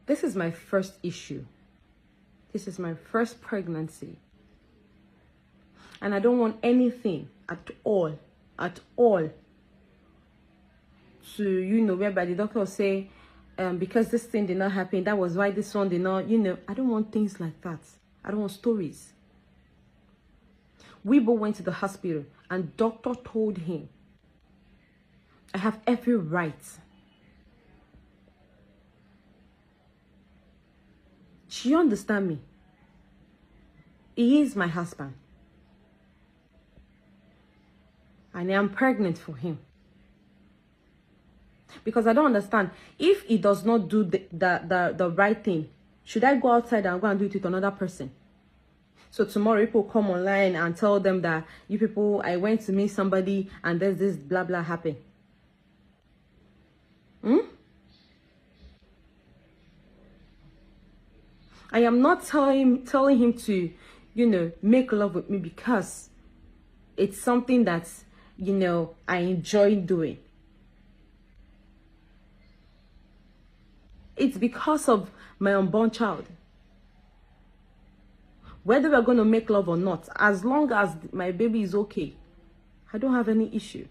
This is my first issue. This is my first pregnancy. And I don't want anything at all, to, whereby the doctor will say, because this thing did not happen, that was why this one did not, I don't want things like that. I don't want stories. We both went to the hospital and doctor told him, I have every right. Do you understand me? He is my husband. And I am pregnant for him. Because I don't understand. If he does not do the right thing, should I go outside and go and do it with another person? So tomorrow people come online and tell them that, you people, I went to meet somebody and there's this blah blah happen. I am not telling him to, make love with me because it's something that, I enjoy doing. It's because of my unborn child. Whether we're going to make love or not, as long as my baby is okay, I don't have any issue.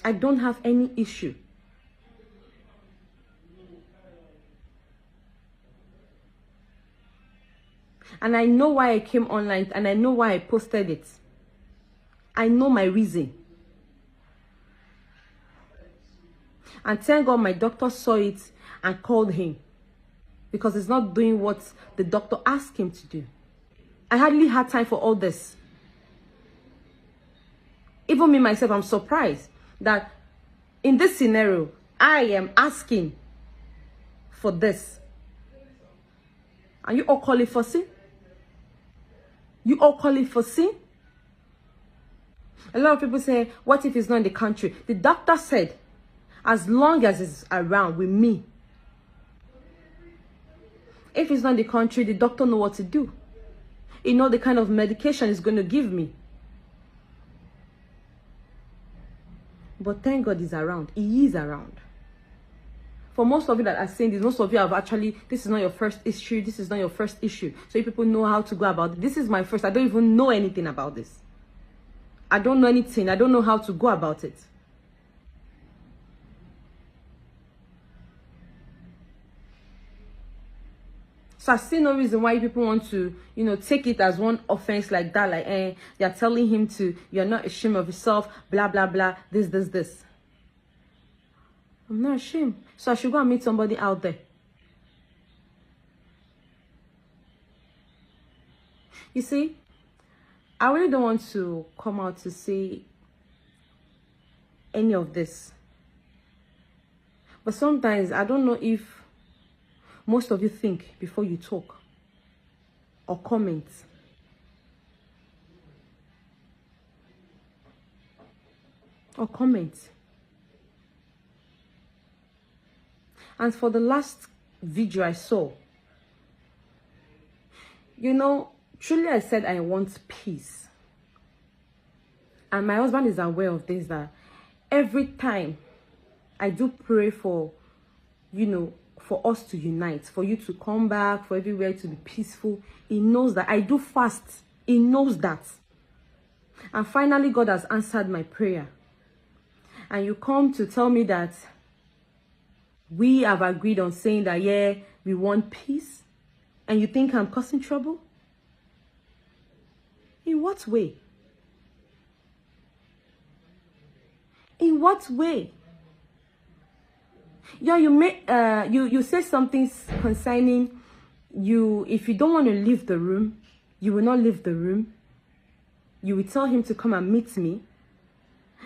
I don't have any issue. And I know why I came online and I know why I posted it. I know my reason. And thank God my doctor saw it and called him. Because he's not doing what the doctor asked him to do. I hardly had time for all this. Even me myself, I'm surprised that in this scenario, I am asking for this. And you all call it for sin? You all call it for sin? A lot of people say, what if he's not in the country? The doctor said, as long as he's around with me. If he's not in the country, the doctor knows what to do. He knows the kind of medication he's going to give me. But thank God he's around. He is around. For most of you that are saying this, most of you have actually, this is not your first issue. This is not your first issue. So you people know how to go about it. This is my first. I don't even know anything about this. I don't know anything. I don't know how to go about it. So I see no reason why people want to, take it as one offense like that. Like, they're telling him to, you're not ashamed of yourself, blah, blah, blah, this. I'm not ashamed. So I should go and meet somebody out there. You see, I really don't want to come out to say any of this. But sometimes I don't know if most of you think before you talk or comment. And for the last video I saw, truly I said I want peace. And my husband is aware of this, that every time I do pray for, for us to unite, for you to come back, for everywhere to be peaceful. He knows that I do fast. He knows that. And finally, God has answered my prayer. And you come to tell me that we have agreed on saying that, yeah, we want peace. And you think I'm causing trouble? In what way? In what way? Yeah, you say something concerning you. If you don't want to leave the room, you will not leave the room. You will tell him to come and meet me.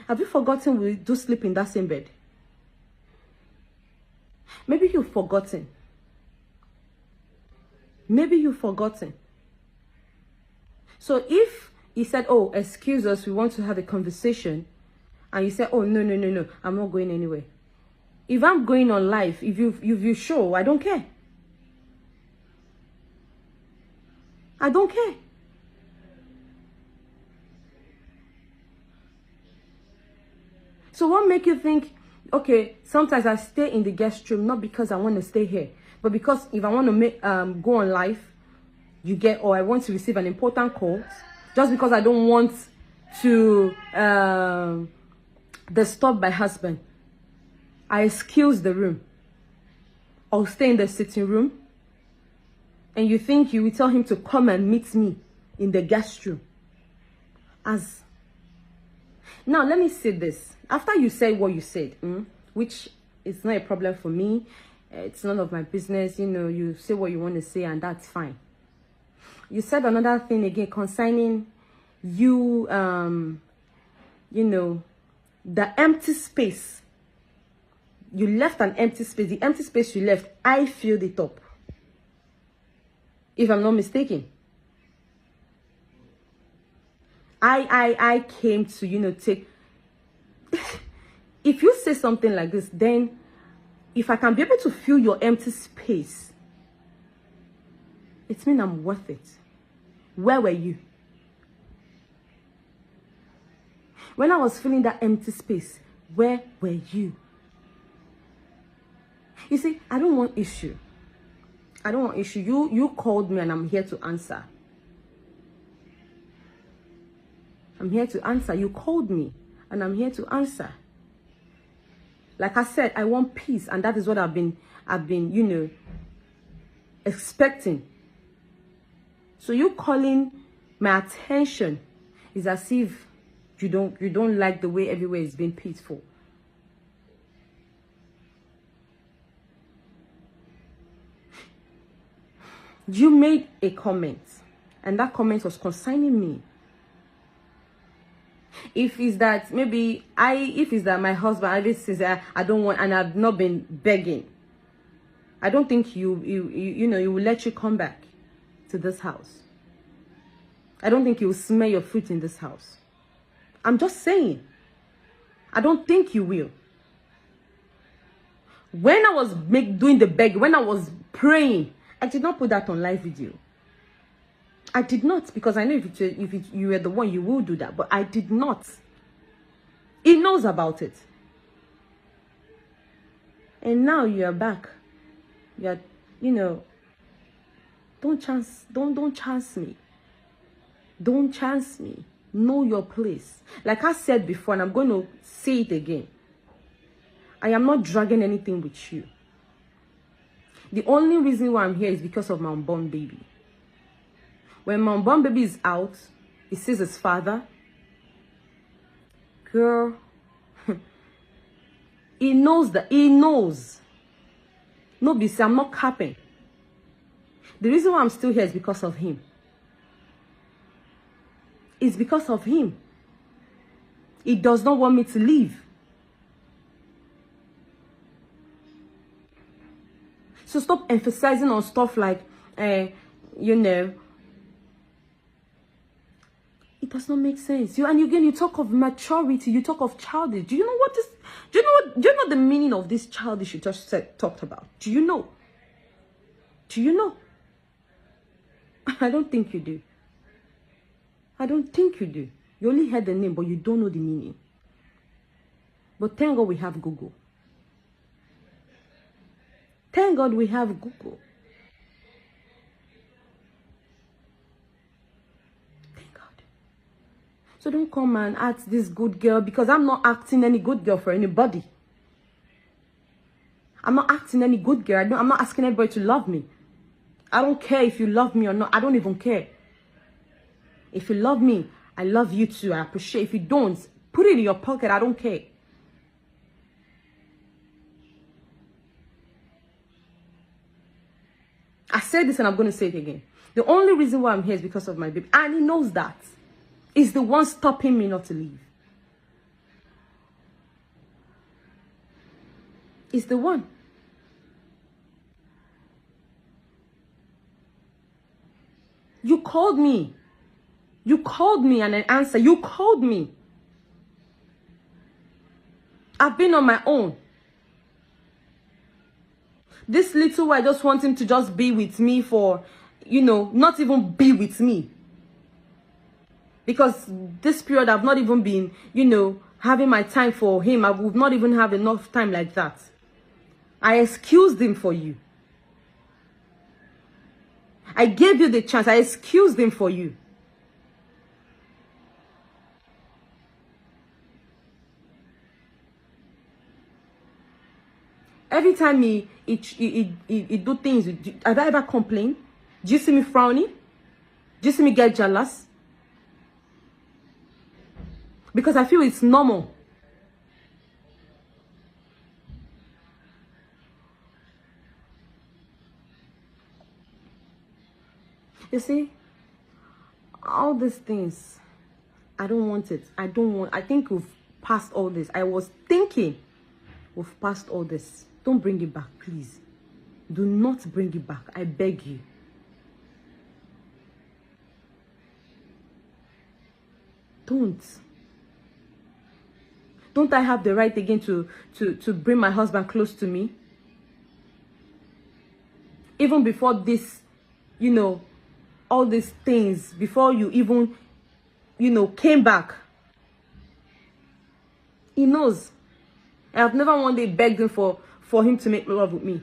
Have you forgotten we do sleep in that same bed? Maybe you've forgotten. So if he said, oh, excuse us, we want to have a conversation, and you said, oh, no, I'm not going anywhere. If I'm going on live, if you show, I don't care. I don't care. So what make you think Okay, sometimes I stay in the guest room, not because I want to stay here, but because if I want to make go on live, you get, or I want to receive an important call, just because I don't want to disturb my husband, I excuse the room or stay in the sitting room. And you think you will tell him to come and meet me in the guest room? As now, let me say this. After you said what you said, which is not a problem for me, it's none of my business. You know, you say what you want to say, and that's fine. You said another thing again concerning you, you know, the empty space. You left an empty space. The empty space you left, I filled it up. If I'm not mistaken. I came to, you know, take... If you say something like this, then if I can be able to fill your empty space, it means I'm worth it. Where were you? When I was filling that empty space, where were you? You see, I don't want issue. I don't want issue. You called me and I'm here to answer. I'm here to answer. You called me and I'm here to answer. Like I said, I want peace, and that is what I've been, you know, expecting. So you calling my attention is as if you don't like the way everywhere is being peaceful. You made a comment, and that comment was concerning me. If it's that maybe if it's that my husband, I says I don't want, and I've not been begging, I don't think you know, he will let you come back to this house. I don't think you will smell your foot in this house. I'm just saying. I don't think you will. When I was doing the begging, when I was praying, I did not put that on live video. I did not, because I know if you were the one, you will do that. But I did not. He knows about it. And now you're back. You're, you know, don't chance me. Don't chance me. Know your place. Like I said before, and I'm going to say it again. I am not dragging anything with you. The only reason why I'm here is because of my unborn baby. When my unborn baby is out, he sees his father. Girl, he knows that. He knows. No, BC, I'm not capping. The reason why I'm still here is because of him. It's because of him. He does not want me to leave. So stop emphasizing on stuff like, you know, it does not make sense. And again, you talk of maturity, you talk of childish. Do you know what this? Do you know the meaning of this childish you just talked about? Do you know? Do you know? I don't think you do. I don't think you do. You only heard the name, but you don't know the meaning. But thank God we have Google. Thank God we have Google. Thank God. So don't come and act this good girl, because I'm not acting any good girl for anybody. I'm not acting any good girl. I'm not asking everybody to love me. I don't care if you love me or not. I don't even care. If you love me, I love you too. I appreciate. If you don't, put it in your pocket. I don't care. I said this and I'm going to say it again. The only reason why I'm here is because of my baby. And he knows that. He's the one stopping me not to leave. He's the one. You called me. You called me and I answered. You called me. I've been on my own. This little one, I just want him to just be with me for, you know, not even be with me. Because this period I've not even been, you know, having my time for him. I would not even have enough time like that. I excused him for you. I gave you the chance. I excused him for you. Every time he do things, have I ever complained? Do you see me frowning? Do you see me get jealous? Because I feel it's normal. You see, all these things, I don't want it. I think we've passed all this. I was thinking we've passed all this. Don't bring it back, please. Do not bring it back. I beg you. Don't. Don't I have the right again to bring my husband close to me? Even before this, you know, all these things, before you even, you know, came back. He knows. I have never one day begged him for him to make love with me.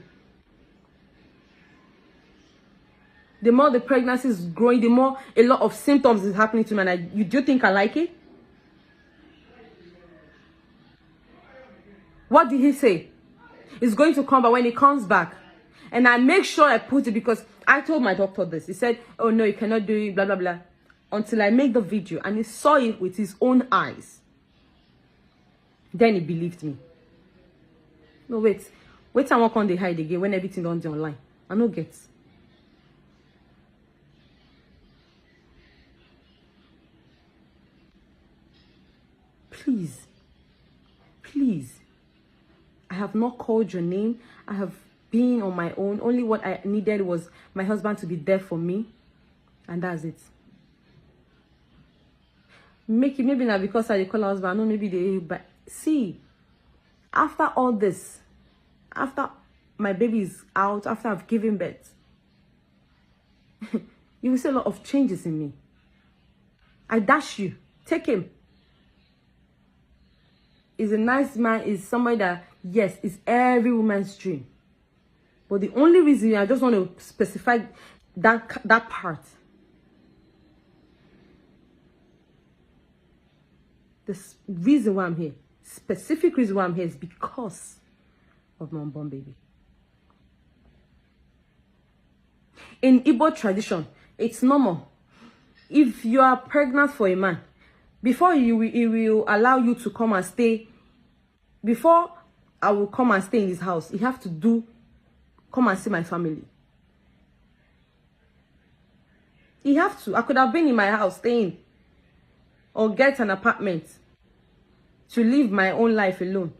The more the pregnancy is growing, the more a lot of symptoms is happening to me. And do you think I like it? What did he say? It's going to come back when he comes back. And I make sure I put it because I told my doctor this. He said, oh no, you cannot do it, blah, blah, blah. Until I make the video and he saw it with his own eyes. Then he believed me. No, wait. Wait, I won't come they hide again when everything done online. I no get. Please. Please. I have not called your name. I have been on my own. Only what I needed was my husband to be there for me. And that's it. Maybe not because I call husband. No, maybe they... But see, after all this, after my baby is out, after I've given birth, you will see a lot of changes in me. I dash you. Take him. He's a nice man. He's somebody that, yes, is every woman's dream. But the only reason I just want to specify that part. The reason why I'm here, specific reason why I'm here is because of my unborn baby. In Igbo tradition, it's normal. If you are pregnant for a man, before he will allow you to come and stay, before I will come and stay in his house, you have to come and see my family. You have to. I could have been in my house staying or get an apartment to live my own life alone.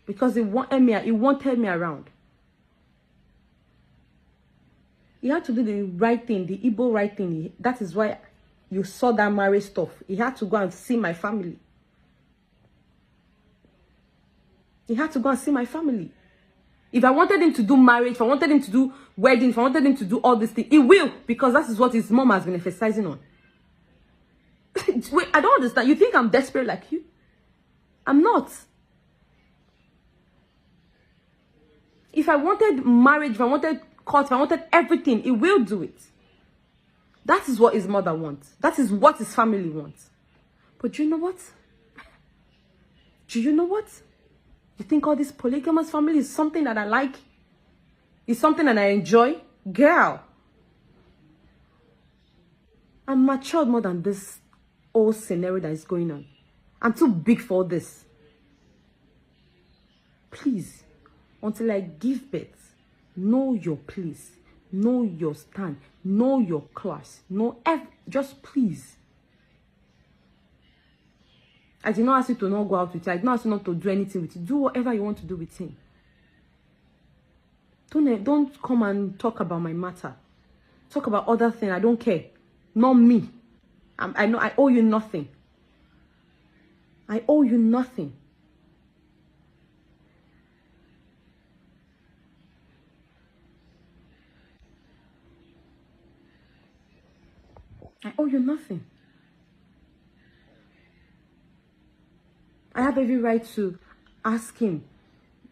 Because he wanted me around. He had to do the right thing, the Igbo right thing. That is why you saw that marriage stuff. He had to go and see my family. He had to go and see my family. If I wanted him to do marriage, if I wanted him to do wedding, if I wanted him to do all these things, he will. Because that is what his mom has been emphasizing on. Wait, I don't understand. You think I'm desperate like you? I'm not. If I wanted marriage, if I wanted court, if I wanted everything, he will do it. That is what his mother wants. That is what his family wants. But do you know what? Do you know what? You think all this polygamous family is something that I like? Is something that I enjoy? Girl. I'm matured more than this old scenario that is going on. I'm too big for this. Please, until I give birth, know your place. Know your stand. Know your class. Just please. I did not ask you to not go out with him. I did not ask you not to do anything with him. Do whatever you want to do with him. Don't come and talk about my matter. Talk about other things. I don't care. Not me. I know I owe you nothing. I owe you nothing. I owe you nothing. I have every right to ask him,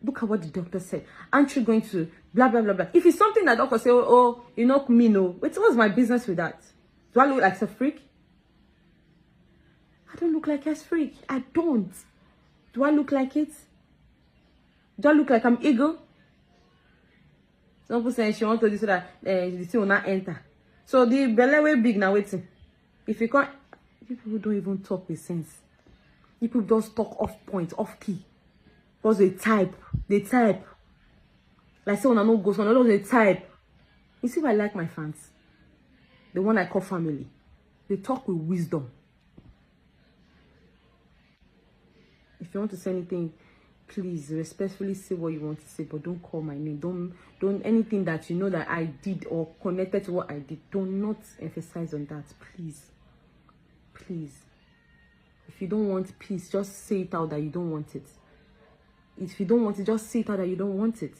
look at what the doctor said. Aren't you going to blah, blah, blah, blah. If it's something that doctor say, oh, you know me, no. What's my business with that? Do I look like a freak? I don't look like a freak. I don't. Do I look like it? Do I look like I'm eagle? Some people say she wants to do so that the thing will not enter. So the belly way big now waiting. If you can't, people don't even talk with sense. People just talk off point, off key. Because they type. Like say when I know goes on, they type. You see why I like my fans? The one I call family. They talk with wisdom. If you want to say anything, please respectfully say what you want to say, but don't call my name. Don't anything that you know that I did or connected to what I did. Do not emphasize on that, please. Please. If you don't want peace, just say it out that you don't want it. If you don't want it, just say it out that you don't want it.